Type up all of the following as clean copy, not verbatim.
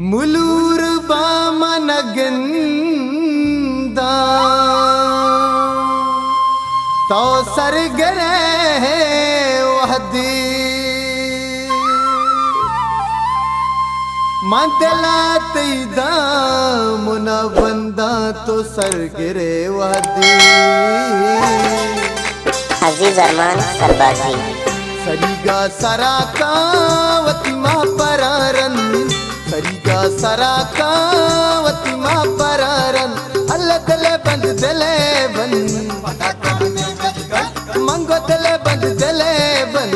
मुलूर बामनगंदा तो सरगरे वहदी मंदला तैदा मुना बंदा तो सरगरे वहदी अजीज अरमान सरबाजी सरीगा सराका वतिमा परारन सरीगा सराका वतिमा परारन अल्लाह तले बंद दले बन मंगो तले बंद दले बन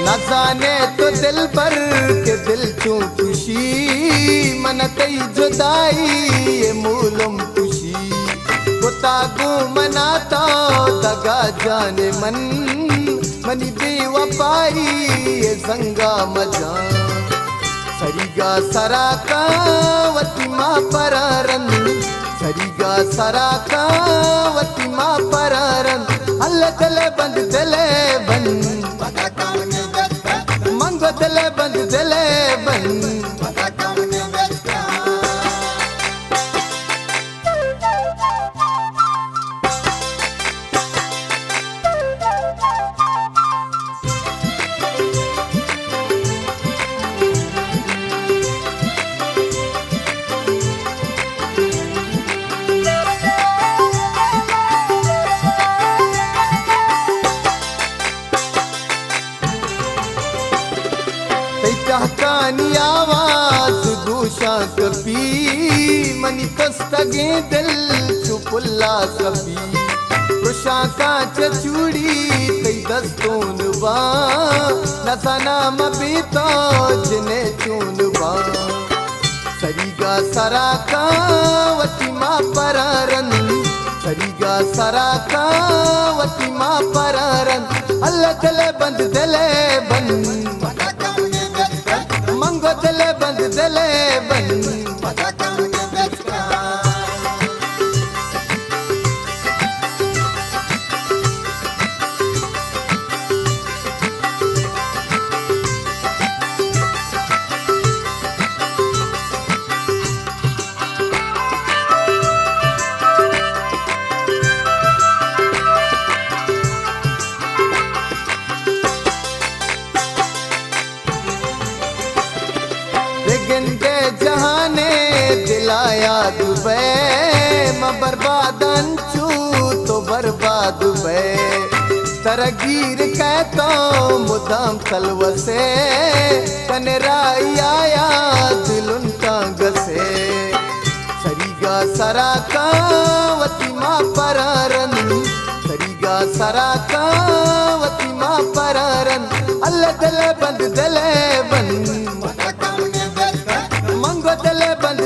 न जाने तो दिल पर के दिल क्यों खुशी मन कई जुदाई ये मूलम खुशी गुतागु मनाता दगा जाने मन मनी बेवफाई ये संगा मजा सरीगा सराका वतिमा परारन सरीगा सराका वतिमा परारन अल्लाह तले बंद दले बन मंगो दले बंद दले बन कहानी आवाज दूषा कभी मनी तस्तगे दिल चुपुल्ला कभी रुशा का चूड़ी तई दस्तूनवा नसाना मबीता जिने चूनवा सरीगा सराका वतिमा परारन सरीगा सराका वतिमा परारन अल्लाह तले बंद दले बन मंगो दले बंद दले बन गिनते जहाने दिलाया दुबे म बर्बाद अंचू तो बर्बाद बे तरगीर कहता मुदाम खलवसे कनराई आया दिलुन टांग से सरीगा सराका वतिमा परारन सरीगा सराका वतिमा परारन अल्लाह तले बंद दले बन मंगो दले बंद